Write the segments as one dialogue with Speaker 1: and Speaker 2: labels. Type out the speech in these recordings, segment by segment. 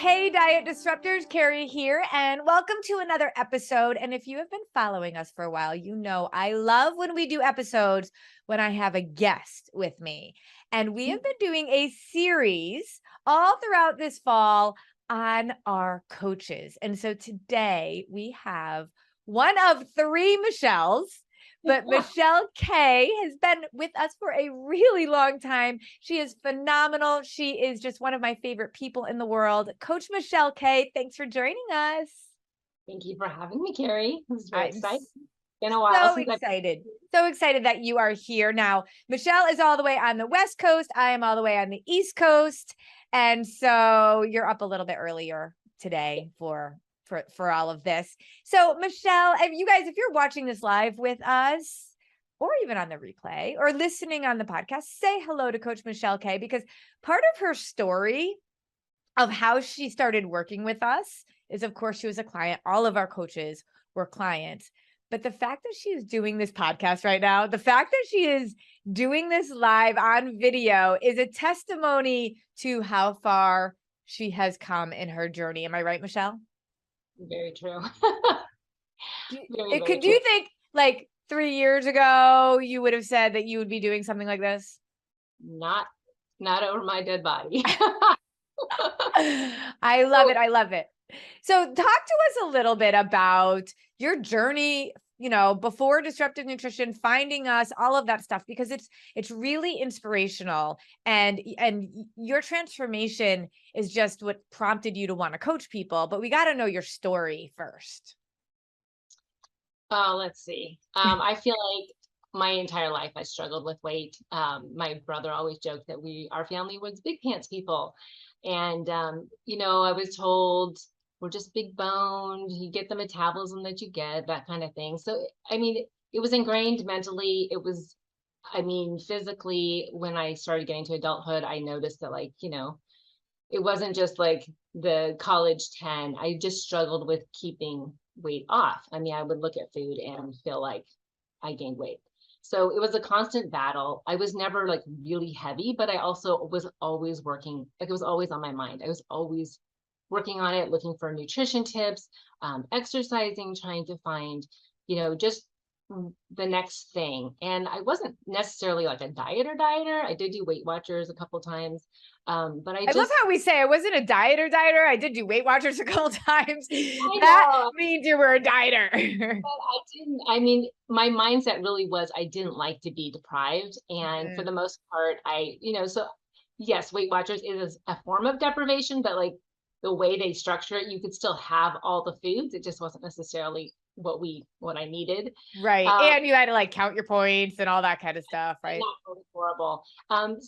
Speaker 1: Hey, Diet Disruptors, Carrie here, and welcome to another episode. And if you have been following us for a while, you know I love when we do episodes when I have a guest with me. And we have been doing a series all throughout this fall on our coaches. And so today we have one of three Michelles. But Michelle K has been with us for a really long time. She is phenomenal. She is just one of my favorite people in the world. Coach Michelle K, thanks for joining us.
Speaker 2: Thank you for having me, Carrie. This is very
Speaker 1: I'm
Speaker 2: exciting. Been a while
Speaker 1: so
Speaker 2: since
Speaker 1: excited. So excited that you are here. Now, Michelle is all the way on the West Coast. I am all the way on the East Coast. And so you're up a little bit earlier today for all of this. So Michelle, if you're watching this live with us or even on the replay or listening on the podcast, say hello to Coach Michelle K, because part of her story of how she started working with us is, of course, she was a client. All of our coaches were clients. But the fact that she is doing this podcast right now, the fact that she is doing this live on video is a testimony to how far she has come in her journey. Am I right, Michelle?
Speaker 2: very true.
Speaker 1: Do
Speaker 2: Very true.
Speaker 1: you think like 3 years ago, you would have said that you would be doing something like this?
Speaker 2: Not over my dead body.
Speaker 1: I love it. I love it. So talk to us a little bit about your journey, before disruptive nutrition, finding us, all of that stuff, because it's really inspirational, and your transformation is just what prompted you to want to coach people. But we got to know your story first.
Speaker 2: Oh, let's see. I feel like my entire life I struggled with weight. My brother always joked that our family was big pants people. And I was told we're just big boned, you get the metabolism that you get, that kind of thing. So I mean, it was ingrained mentally. Physically, when I started getting to adulthood, I noticed that it wasn't just like the college 10. I just struggled with keeping weight off. I mean, I would look at food and feel like I gained weight. So it was a constant battle. I was never like really heavy, but I also was always working. Like it was always on my mind. I was always working on it, looking for nutrition tips, exercising, trying to find, just the next thing. And I wasn't necessarily like a dieter. I did do Weight Watchers a couple times. But
Speaker 1: I love how we say I wasn't a dieter. I did do Weight Watchers a couple times.
Speaker 2: That
Speaker 1: means you were a dieter.
Speaker 2: My mindset really was I didn't like to be deprived. And for the most part, so yes, Weight Watchers is a form of deprivation, but like the way they structure it, you could still have all the foods. It just wasn't necessarily what I needed.
Speaker 1: Right. And you had to like count your points and all that kind of stuff, right?
Speaker 2: Not horrible. And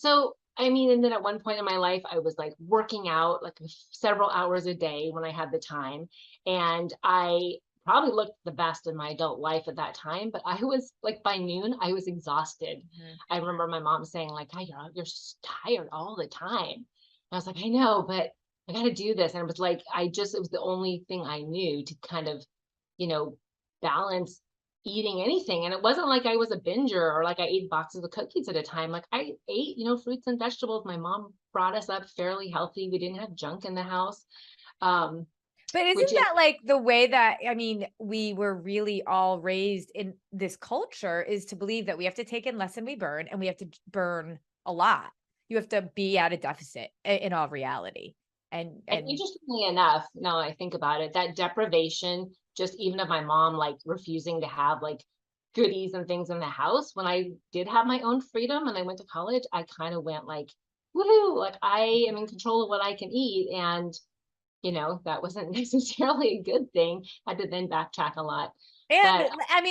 Speaker 2: then at one point in my life, I was like working out like several hours a day when I had the time. And I probably looked the best in my adult life at that time, but I was like by noon, I was exhausted. I remember my mom saying like, "Hey, you're just tired all the time." And I was like, "I know, but I got to do this." And it was like, it was the only thing I knew to kind of, you know, balance eating anything. And it wasn't like I was a binger or like I ate boxes of cookies at a time. Like I ate, fruits and vegetables. My mom brought us up fairly healthy. We didn't have junk in the house.
Speaker 1: But isn't that like the way that, we were really all raised in this culture, is to believe that we have to take in less than we burn, and we have to burn a lot. You have to be at a deficit in all reality. And
Speaker 2: interestingly enough, now I think about it, that deprivation, just even of my mom, like refusing to have like goodies and things in the house, when I did have my own freedom and I went to college, I kind of went like, woohoo, like I am in control of what I can eat. And, that wasn't necessarily a good thing. I had to then backtrack a lot.
Speaker 1: And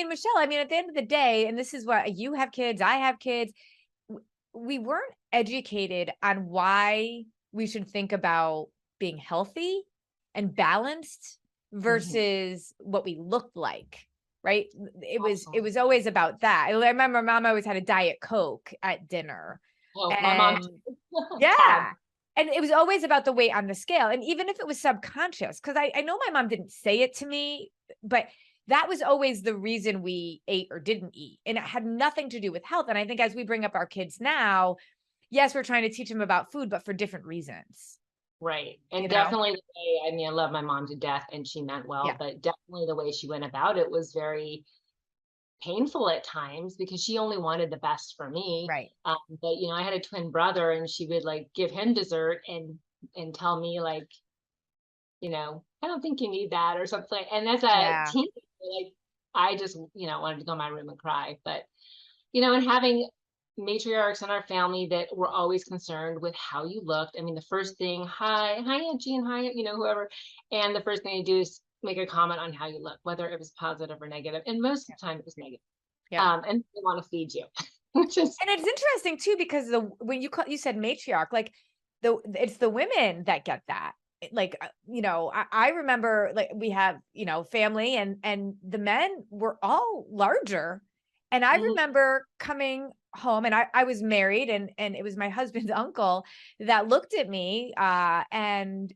Speaker 1: Michelle, at the end of the day, and this is what you have kids, I have kids, we weren't educated on why we should think about being healthy and balanced versus what we looked like, right? It was always about that. I remember mom always had a Diet Coke at dinner.
Speaker 2: My mom.
Speaker 1: Yeah. And it was always about the weight on the scale. And even if it was subconscious, because I know my mom didn't say it to me, but that was always the reason we ate or didn't eat. And it had nothing to do with health. And I think as we bring up our kids now, yes, we're trying to teach them about food, but for different reasons.
Speaker 2: Right. And
Speaker 1: you know?
Speaker 2: definitely the way, I mean, I love my mom to death and she meant well,
Speaker 1: Yeah.
Speaker 2: but definitely the way she went about it was very painful at times because she only wanted the best for me.
Speaker 1: Right.
Speaker 2: But you know, I had a twin brother and she would like give him dessert and tell me like, you know, I don't think you need that or something. And as a
Speaker 1: Yeah.
Speaker 2: teenager, like I just, you know, wanted to go in my room and cry. But, you know, and having matriarchs in our family that were always concerned with how you looked. I mean, the first thing, hi, Aunt Jean, hi, you know, whoever. And the first thing they do is make a comment on how you look, whether it was positive or negative. And most of
Speaker 1: Yeah.
Speaker 2: the time it was negative.
Speaker 1: Yeah.
Speaker 2: And they want to feed you, which is
Speaker 1: And it's interesting too, because when you said matriarch, like it's the women that get that. Like, you know, I remember like we have, you know, family and the men were all larger. And I
Speaker 2: mhm,
Speaker 1: remember coming home and I was married and it was my husband's uncle that looked at me and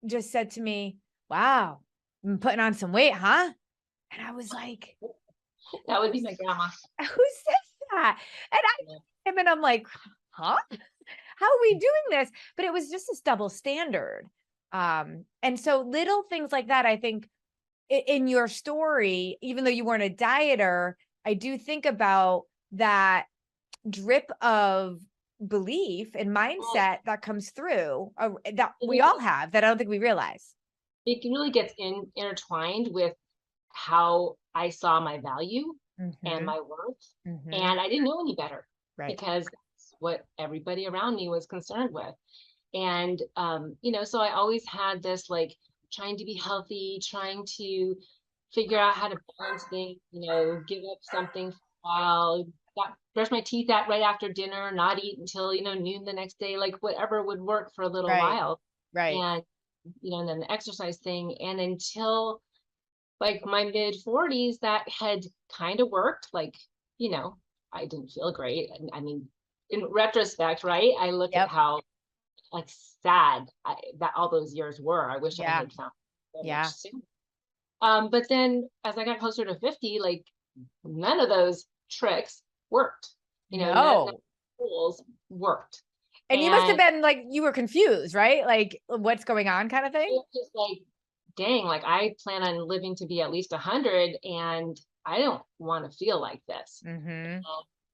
Speaker 1: just said to me, "Wow, I'm putting on some weight, huh?" And I was like,
Speaker 2: that would be
Speaker 1: who's
Speaker 2: my grandma.
Speaker 1: who says that? And
Speaker 2: Yeah.
Speaker 1: and I'm like, huh? How are we doing this? But it was just this double standard. And so little things like that, I think in your story, even though you weren't a dieter, I do think about that drip of belief and
Speaker 2: Well,
Speaker 1: mindset that comes through that
Speaker 2: it
Speaker 1: we all
Speaker 2: is-
Speaker 1: have that I don't think we realize.
Speaker 2: it really gets intertwined with how I saw my value and
Speaker 1: Hmm.
Speaker 2: my worth.
Speaker 1: Hmm.
Speaker 2: And I didn't know any better
Speaker 1: Right.
Speaker 2: because that's what everybody around me was concerned with. And, you know, so I always had this like trying to be healthy, trying to figure out how to balance things, you know, give up something for a while, brush my teeth out right after dinner, not eat until, you know, noon the next day, like whatever would work for a little
Speaker 1: Right.
Speaker 2: while.
Speaker 1: Right.
Speaker 2: And, you know, and then the exercise thing. And until like my mid 40s, that had kind of worked. Like, you know, I didn't feel great. And I mean, in retrospect, right? I look at
Speaker 1: Yep.
Speaker 2: how like sad that all those years were. I wish I
Speaker 1: Yeah.
Speaker 2: had found so much
Speaker 1: Yeah.
Speaker 2: sooner. But then as I got closer to 50, like none of those tricks worked. You know, none of the
Speaker 1: No.
Speaker 2: tools worked.
Speaker 1: And you must have
Speaker 2: And
Speaker 1: been like, you were confused, right? Like, what's going on kind of
Speaker 2: it
Speaker 1: thing?
Speaker 2: was just like, dang, like I plan on living to be at least 100 and I don't want to feel like this.
Speaker 1: Mhm.
Speaker 2: And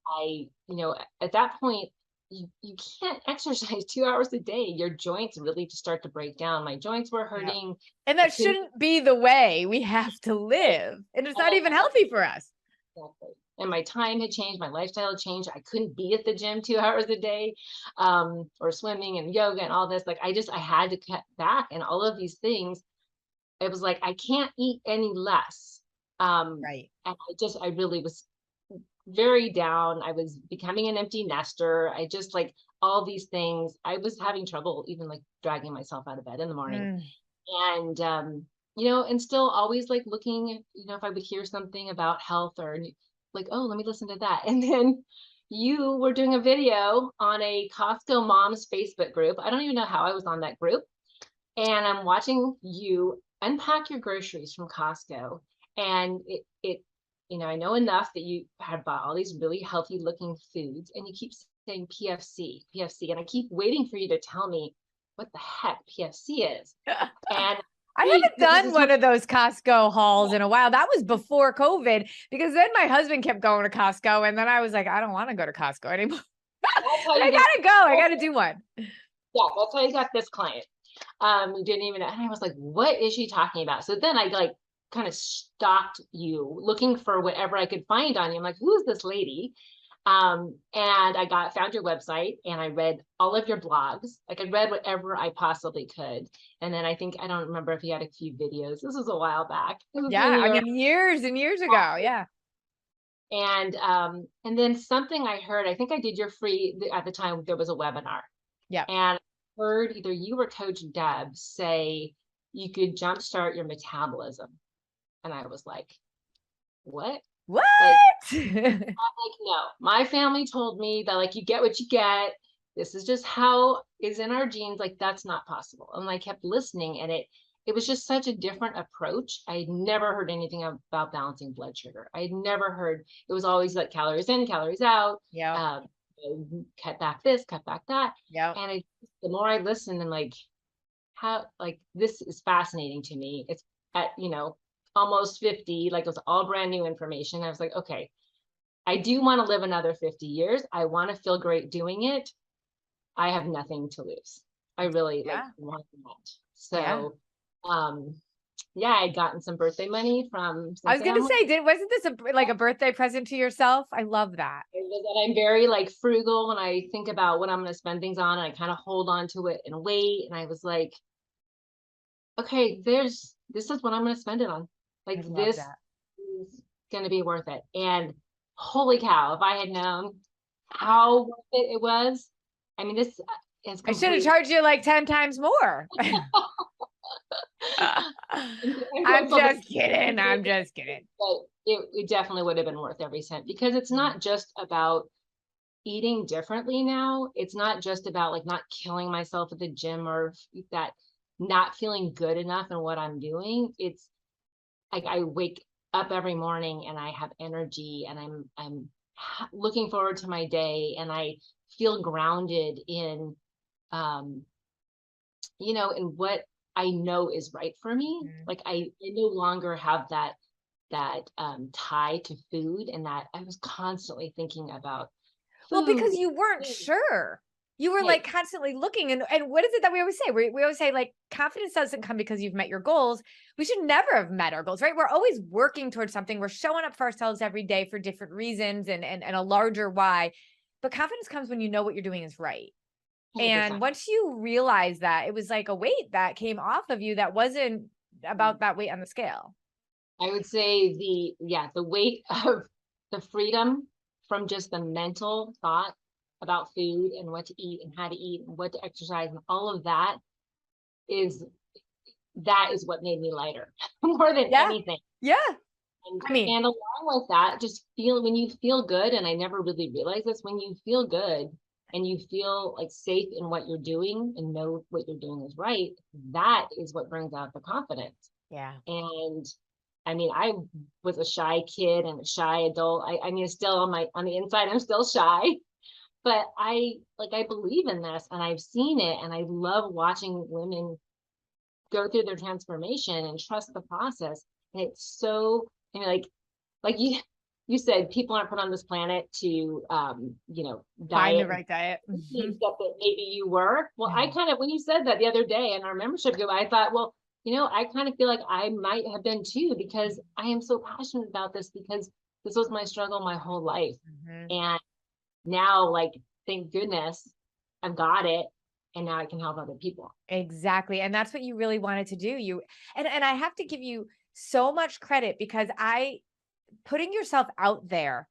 Speaker 2: I, you know, at that point, you can't exercise 2 hours a day. Your joints really just start to break down. My joints were
Speaker 1: Yep.
Speaker 2: hurting.
Speaker 1: And
Speaker 2: I
Speaker 1: that
Speaker 2: couldn't.
Speaker 1: shouldn't be the way we have to live, and it's
Speaker 2: And
Speaker 1: not even healthy for us.
Speaker 2: exactly. And my time had changed, my lifestyle had changed. I couldn't be at the gym 2 hours a day, or swimming and yoga and all this. Like I had to cut back and all of these things. It was like I can't eat any less.
Speaker 1: Right.
Speaker 2: And I really was very down. I was becoming an empty nester. I just like all these things. I was having trouble even like dragging myself out of bed in the morning.
Speaker 1: Mm.
Speaker 2: And you know, and still always like looking, you know, if I would hear something about health or like, oh, let me listen to that. And then you were doing a video on a Costco moms Facebook group. I don't even know how I was on that group. And I'm watching you unpack your groceries from Costco. And you know, I know enough that you have bought all these really healthy looking foods and you keep saying PFC, PFC. And I keep waiting for you to tell me what the heck PFC is. And
Speaker 1: I haven't
Speaker 2: this
Speaker 1: done
Speaker 2: is how
Speaker 1: one of those Costco hauls in a while. That was before COVID, because then my husband kept going to Costco, and then I was like, I don't want to go to Costco anymore.
Speaker 2: that's how
Speaker 1: But I
Speaker 2: you get
Speaker 1: gotta go. I gotta do one.
Speaker 2: yeah, that's how you got this client. You didn't even and I was like, what is she talking about? So then I like kind of stalked you looking for whatever I could find on you. I'm like, who is this lady? And I found your website and I read all of your blogs. Like I read whatever I possibly could. And then I think I don't remember if you had a few videos. This was a while back. This was when
Speaker 1: Yeah, I
Speaker 2: you were
Speaker 1: mean, years and years ago. Yeah.
Speaker 2: and then something I heard, I think I did your free at the time there was a webinar.
Speaker 1: Yep.
Speaker 2: And I heard either you or Coach Deb say you could jumpstart your metabolism. And I was like, what?
Speaker 1: What?
Speaker 2: Like, no, my family told me that like you get what you get. This is just how is in our genes. Like that's not possible. And I kept listening and it was just such a different approach. I had never heard anything about balancing blood sugar. I had never heard it was always like calories in, calories out,
Speaker 1: Yep.
Speaker 2: cut back this, cut back that.
Speaker 1: Yep.
Speaker 2: And the more I listened and like how, like, this is fascinating to me. It's at, almost 50, like it was all brand new information. I was like, okay, I do want to live another 50 years. I want to feel great doing it. I have nothing to lose. I really like
Speaker 1: Yeah.
Speaker 2: want that.
Speaker 1: Yeah.
Speaker 2: So, um, yeah, I'd gotten some birthday money from some
Speaker 1: I was gonna
Speaker 2: family.
Speaker 1: say, wasn't this like a birthday present to yourself? I love that.
Speaker 2: I'm very like frugal when I think about what I'm going to spend things on, and I kind of hold on to it and wait. And I was like, okay, this is what I'm going to spend it on.
Speaker 1: I
Speaker 2: Like
Speaker 1: love
Speaker 2: this
Speaker 1: that.
Speaker 2: is going to be worth it. And holy cow, if I had known how worth it was, I mean, this is
Speaker 1: I should have
Speaker 2: completely.
Speaker 1: charged you like 10 times more.
Speaker 2: I'm
Speaker 1: I'm
Speaker 2: grateful that,
Speaker 1: just kidding. I'm just kidding.
Speaker 2: but it definitely would have been worth every cent, because it's
Speaker 1: Mhm.
Speaker 2: not just about eating differently now. It's not just about like not killing myself at the gym, or that not feeling good enough in what I'm doing. It's like I wake up every morning and I have energy, and I'm looking forward to my day, and I feel grounded in um in what I know is right for me.
Speaker 1: Mhm.
Speaker 2: Like I no longer have that tie to food, and that I was constantly thinking about
Speaker 1: Well,
Speaker 2: food.
Speaker 1: because you weren't sure. You were like
Speaker 2: Right.
Speaker 1: constantly looking, and what is it that we always say? We always say like confidence doesn't come because you've met your goals. We should never have met our goals, right? We're always working towards something. We're showing up for ourselves every day for different reasons and a larger why. But confidence comes when you know what you're doing is right. And
Speaker 2: 100%.
Speaker 1: once you realize that, it was like a weight that came off of you that wasn't about that weight on the scale.
Speaker 2: I would say the weight of the freedom from just the mental thought about food and what to eat and how to eat and what to exercise, and all of is that is what made me lighter more than
Speaker 1: Yeah.
Speaker 2: anything.
Speaker 1: Yeah.
Speaker 2: And
Speaker 1: I mean,
Speaker 2: and along with that, just feel when you feel good, and I never really realized this, when you feel good and you feel like safe in what you're doing and know what you're doing is right, that is what brings out the confidence.
Speaker 1: yeah.
Speaker 2: And I mean, I was a shy kid and a shy adult. I mean, still on the inside, I'm still shy, but I believe in this, and I've seen it, and I love watching women go through their transformation and trust the process. And it's so, I mean, like you said, people aren't put on this planet to
Speaker 1: Find the
Speaker 2: diet,
Speaker 1: right diet. Mhm.
Speaker 2: except that maybe you were. Well, I
Speaker 1: Mhm.
Speaker 2: kind of, when you said that the other day in our membership group, I thought, well, I kind of feel like I might have been too, because I am so passionate about this, because this was my struggle my whole life.
Speaker 1: Mhm.
Speaker 2: And now, like, thank goodness I've got it. And now I can help other people.
Speaker 1: Exactly, and that's what you really wanted to do. And I have to give you so much credit because I putting yourself out there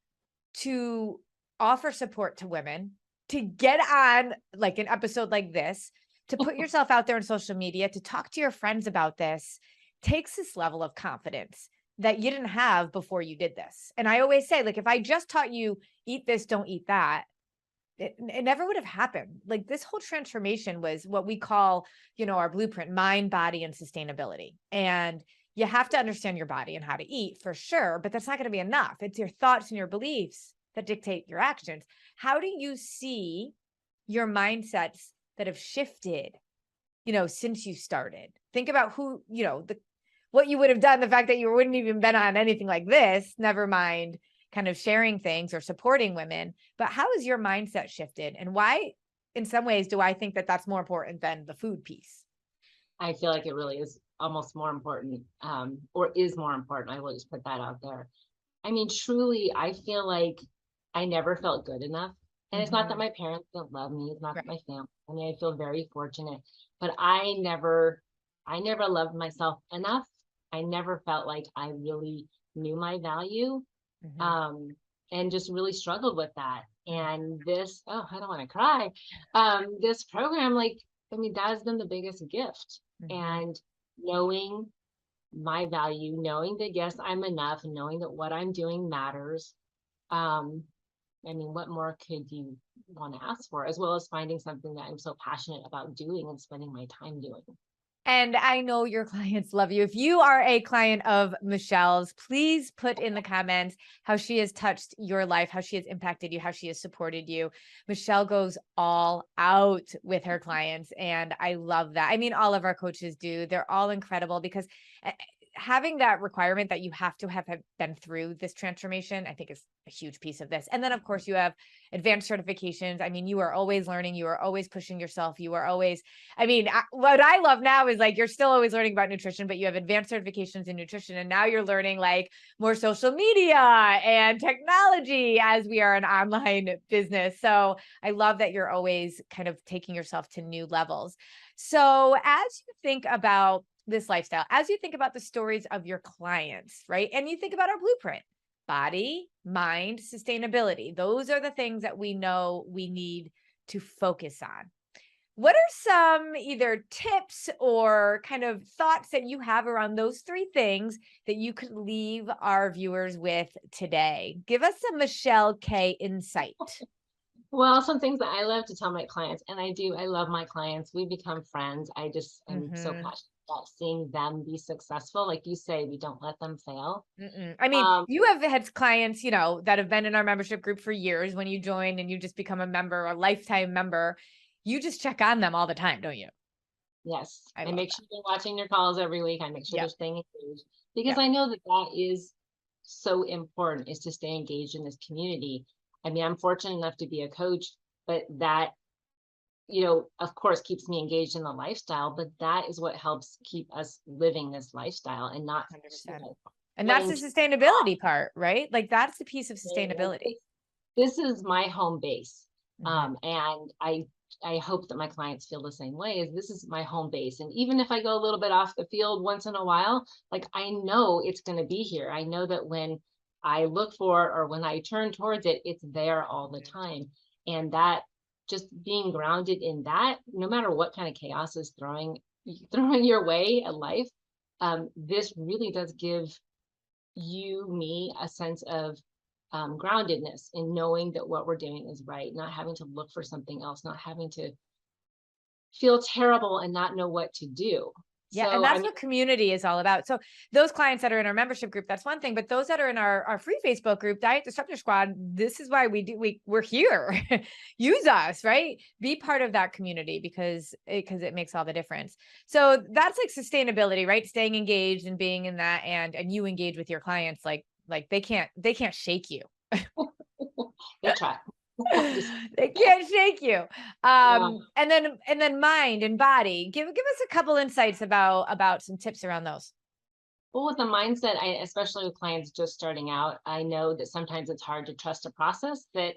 Speaker 1: to offer support to women, to get on like an episode like this, to put yourself out there on social media, to talk to your friends about this, takes this level of confidence that you didn't have before you did this. And I always say, like, if I just taught you eat this, don't eat that, it never would have happened. Like this whole transformation was what we call, our blueprint, mind, body, and sustainability. And you have to understand your body and how to eat for sure, but that's not going to be enough. It's your thoughts and your beliefs that dictate your actions. How do you see your mindsets that have shifted, since you started? Think about who, what you would have done, the fact that you wouldn't even been on anything like this, never mind kind of sharing things or supporting women. But how has your mindset shifted? And why, in some ways, do I think that that's more important than the food piece?
Speaker 2: I feel like it really is almost more important, or is more important. I will just put that out there. I mean, truly, I feel like I never felt good enough. And it's not that
Speaker 1: Mhm.
Speaker 2: my parents don't love me, it's not that
Speaker 1: Right.
Speaker 2: my family, I mean, I feel very fortunate, but I never loved myself enough. I never felt like I really knew my value.
Speaker 1: Mhm.
Speaker 2: Um, and just really struggled with that.
Speaker 1: Mhm.
Speaker 2: And this, oh, I don't want to cry. This program, like, I mean, that has been the biggest gift.
Speaker 1: Mhm.
Speaker 2: And knowing my value, knowing that yes, I'm enough, knowing that what I'm doing matters. Um, I mean, what more could you want to ask for, as well as finding something that I'm so passionate about doing and spending my time doing?
Speaker 1: And I know your clients love you. If you are a client of Michelle's, please put in the comments how she has touched your life, how she has impacted you, how she has supported you. Michelle goes all out with her clients, and I love that. I mean, all of our coaches do. They're all incredible because having that requirement that you have to have been through this transformation, I think is a huge piece of this. And then, of course, you have advanced certifications. I mean, you are always learning. You are always pushing yourself. You are always, I mean, what I love now is like, you're still always learning about nutrition, but you have advanced certifications in nutrition. And now you're learning like more social media and technology as we are an online business. So I love that you're always kind of taking yourself to new levels. So as you think about this lifestyle, as you think about the stories of your clients, right? And you think about our blueprint, body, mind, sustainability. Those are the things that we know we need to focus on. What are some either tips or kind of thoughts that you have around those three things that you could leave our viewers with today? Give us some Michelle K insight.
Speaker 2: Well, some things that I love to tell my clients, and I love my clients. We become friends. I'm so passionate about seeing them be successful. Like you say, we don't let them fail.
Speaker 1: I mean,
Speaker 2: Um,
Speaker 1: you have had clients, you know, that have been in our membership group for years. When you join and you just become a member, a lifetime member, you just check on them all the time, don't you?
Speaker 2: yes,
Speaker 1: I
Speaker 2: I
Speaker 1: love
Speaker 2: make
Speaker 1: that.
Speaker 2: sure they're watching their calls every week. I make sure they're
Speaker 1: Yep.
Speaker 2: staying engaged because
Speaker 1: Yep.
Speaker 2: I know that that is so important, is to stay engaged in this community. I mean, I'm fortunate enough to be a coach, but that, of course, keeps me engaged in the lifestyle, but that is what helps keep us living this lifestyle and not,
Speaker 1: 100%. And that's
Speaker 2: letting
Speaker 1: the
Speaker 2: people off.
Speaker 1: sustainability part, right? Like that's the piece of
Speaker 2: Like,
Speaker 1: sustainability.
Speaker 2: this is my home base.
Speaker 1: Mhm.
Speaker 2: And I hope that my clients feel the same way, as this is my home base. And even if I go a little bit off the field once in a while, like I know it's going to be here. I know that when I look for, or when I turn towards it, it's there all the time. And that, just being grounded in that, no matter what kind of chaos is throwing your way at life, this really does give me a sense of groundedness in knowing that what we're doing is right, not having to look for something else, not having to feel terrible and not know what to do.
Speaker 1: Yeah. And
Speaker 2: So, I
Speaker 1: that's
Speaker 2: mean,
Speaker 1: what community is all about. So those clients that are in our membership group, that's one thing, but those that are in our free Facebook group, Diet Disruptor Squad, this is why we're here. Use us, right? Be part of that community because it makes all the difference. So that's like sustainability, right? Staying engaged and being in that, and you engage with your clients, like they can't shake you.
Speaker 2: they try. Just,
Speaker 1: They can't shake you.
Speaker 2: yeah.
Speaker 1: And then mind and body. Give us a couple insights about some tips around those.
Speaker 2: Well, with the mindset, especially with clients just starting out, I know that sometimes it's hard to trust a process that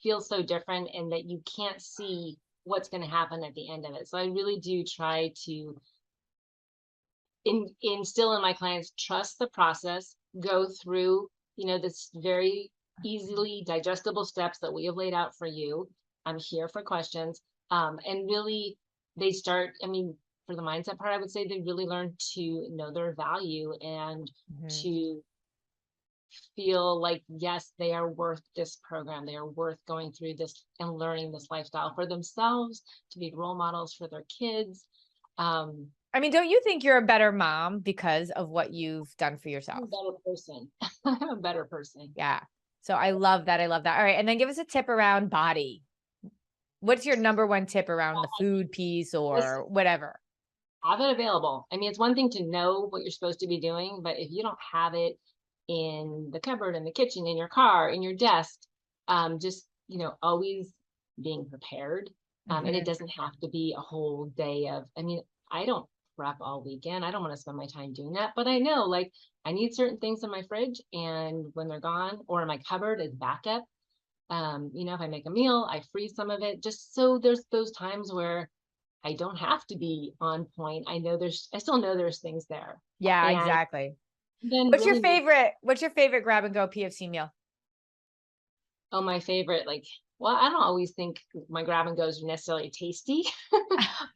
Speaker 2: feels so different and that you can't see what's going to happen at the end of it. So I really do try to instill in my clients, trust the process, go through, this very easily digestible steps that we have laid out for you. I'm here for questions. And really, they start, I mean, for the mindset part, I would say they really learn to know their value and
Speaker 1: Mhm.
Speaker 2: to feel like, yes, they are worth this program. They are worth going through this and learning this lifestyle for themselves, to be role models for their kids. Um,
Speaker 1: I mean, don't you think you're a better mom because of what you've done for
Speaker 2: I'm a
Speaker 1: yourself?
Speaker 2: better person. I'm a better person.
Speaker 1: Yeah. So I love that. I love that. All right. And then give us a tip around body. What's your number one tip around the food piece
Speaker 2: Just
Speaker 1: or whatever?
Speaker 2: have it available. I mean, it's one thing to know what you're supposed to be doing, but if you don't have it in the cupboard, in the kitchen, in your car, in your desk, just, always being prepared. And it
Speaker 1: Mhm.
Speaker 2: doesn't have to be a whole day of, I mean, I don't prep all weekend. I don't want to spend my time doing that, but I know, like, I need certain things in my fridge, and when they're gone, or in my cupboard as backup, if I make a meal, I freeze some of it, just so there's those times where I don't have to be on point. I still know there's things there.
Speaker 1: Yeah,
Speaker 2: And
Speaker 1: exactly.
Speaker 2: then
Speaker 1: What's your
Speaker 2: really,
Speaker 1: favorite grab and go PFC meal?
Speaker 2: oh, my favorite, like, well, I don't always think my grab and goes are necessarily tasty,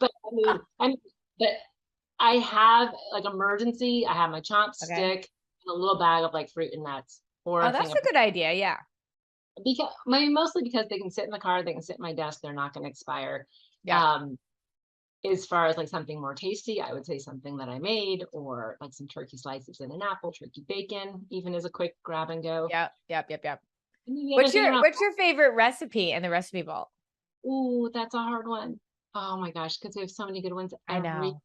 Speaker 2: but but I have like emergency, I have my
Speaker 1: Okay.
Speaker 2: chopstick and a little bag of like fruit and nuts, or
Speaker 1: Oh,
Speaker 2: a thing
Speaker 1: that's
Speaker 2: of,
Speaker 1: a good idea. Yeah.
Speaker 2: mostly because they can sit in the car, they can sit in my desk, they're not going to expire.
Speaker 1: Yeah.
Speaker 2: Um, as far as like something more tasty, I would say something that I made, or like some turkey slices and an apple, turkey bacon, even as a quick grab and go.
Speaker 1: Yep.
Speaker 2: And then the other thing around,
Speaker 1: What's your favorite recipe in the recipe vault?
Speaker 2: ooh, that's a hard one. Oh my gosh, because we have so many good ones
Speaker 1: I
Speaker 2: every.
Speaker 1: know.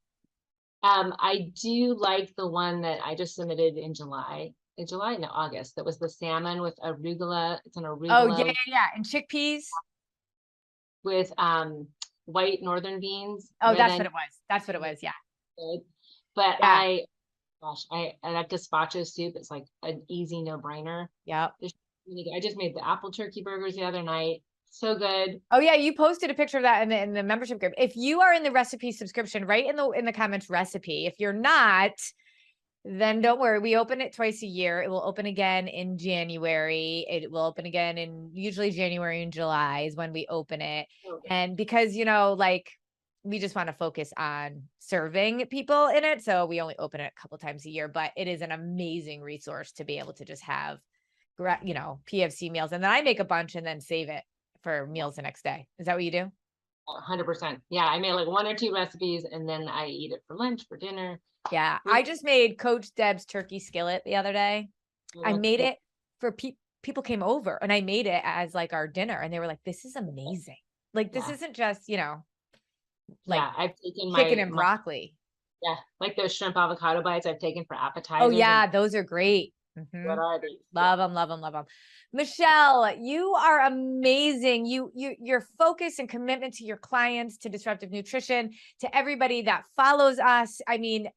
Speaker 2: I do like the one that I just submitted in July. In July, no, August. That was the salmon with arugula. It's an
Speaker 1: Oh yeah,
Speaker 2: arugula
Speaker 1: and chickpeas.
Speaker 2: with white northern beans,
Speaker 1: Oh,
Speaker 2: red
Speaker 1: that's what
Speaker 2: onion.
Speaker 1: it was. That's what it was. Yeah.
Speaker 2: Good. But
Speaker 1: Yeah.
Speaker 2: gosh, I like gazpacho soup. It's like an easy no-brainer.
Speaker 1: Yep.
Speaker 2: I just made the apple turkey burgers the other night. So good.
Speaker 1: Oh yeah, you posted a picture of that in the membership group. If you are in the recipe subscription, write in the comments recipe. If you're not, then don't worry. We open it twice a year. It will open again in January. It will open again in usually January and July is when we open it.
Speaker 2: Okay.
Speaker 1: And because, like we just want to focus on serving people in it. So we only open it a couple times a year, but it is an amazing resource to be able to just have, PFC meals. And then I make a bunch and then save it for meals the next day. Is that what you do?
Speaker 2: 100%. Yeah, I made like 1 or 2 recipes and then I eat it for lunch, for dinner.
Speaker 1: Yeah. I just made Coach Deb's turkey skillet the other day.
Speaker 2: Oh,
Speaker 1: I
Speaker 2: that's
Speaker 1: made
Speaker 2: good.
Speaker 1: it for people came over and I made it as like our dinner and they were like, this is amazing. Like, this
Speaker 2: Yeah.
Speaker 1: isn't just, like
Speaker 2: Yeah, I've taken
Speaker 1: chicken and
Speaker 2: my
Speaker 1: broccoli.
Speaker 2: yeah, like those shrimp avocado bites I've taken for
Speaker 1: Oh
Speaker 2: appetizers and
Speaker 1: yeah. Those are great.
Speaker 2: what are these? Yeah.
Speaker 1: Love them, love them, love them. Michelle, you are amazing. Your focus and commitment to your clients, to disruptive nutrition, to everybody that follows us. I mean,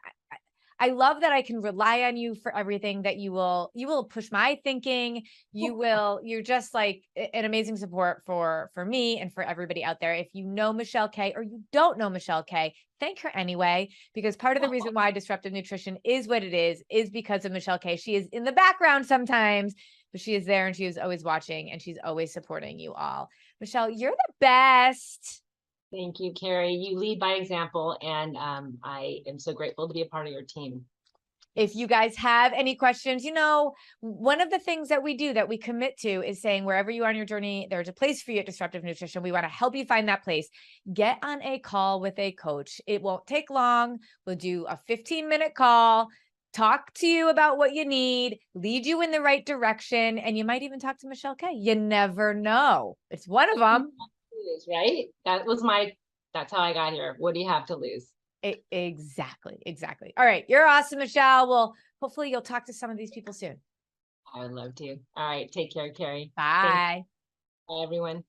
Speaker 1: I love that I can rely on you for everything, that you will push my thinking. You're just like an amazing support for me and for everybody out there. If you know Michelle K or you don't know Michelle K, thank her anyway, because part of the reason why disruptive nutrition is what it is because of Michelle K. She is in the background sometimes, but she is there and she is always watching and she's always supporting you all. Michelle, you're the best.
Speaker 2: Thank you, Carrie. You lead by example, and I am so grateful to be a part of your team.
Speaker 1: If you guys have any questions, one of the things that we do, that we commit to, is saying wherever you are on your journey, there's a place for you at Disruptive Nutrition. We want to help you find that place. Get on a call with a coach. It won't take long. We'll do a 15-minute call, talk to you about what you need, lead you in the right direction, and you might even talk to Michelle K. You never know. It's one of them.
Speaker 2: Right? That's how I got here. What do you have to lose?
Speaker 1: Exactly. All right. You're awesome, Michelle. Well, hopefully you'll talk to some of these people soon.
Speaker 2: I would love to. All right. Take care, Carrie.
Speaker 1: Bye.
Speaker 2: Thanks. Bye, everyone.